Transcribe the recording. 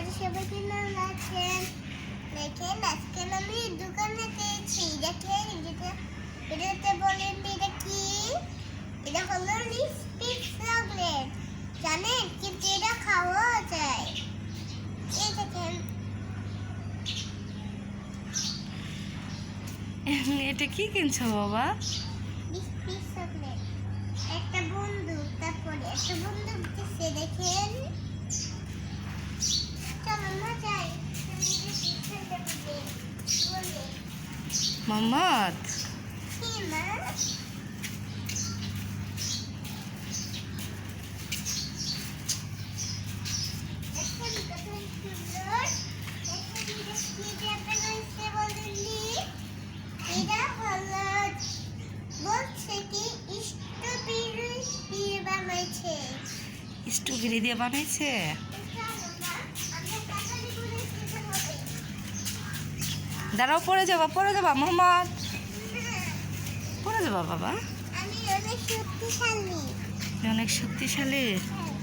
আপনারা সবাই কেমন আছেন? দেখেন আজকে আমি দোকানে পেয়েছি। দেখেন এটাতে বলেন এটা কি? এটা হলো লিপস্টিক চকলেট। জানেন কিন্তু এটা খাওয়া যায়। এই দেখেন এটা কি কিনছো বাবা? Lipstick chocolate. একটা বন্দুক, তারপরে একটা বন্দুক দিচ্ছে দেখেন। চলো না যাই। মোহাম্মদ কি মা? স্ট্রবেরি দিয়ে বানাইছে। দাঁড়াও, পড়ে যাবা মোহাম্মদ, পড়ে যাবা বাবা। আমি অনেক শক্তিশালী। অনেক শক্তিশালী। হ্যাঁ।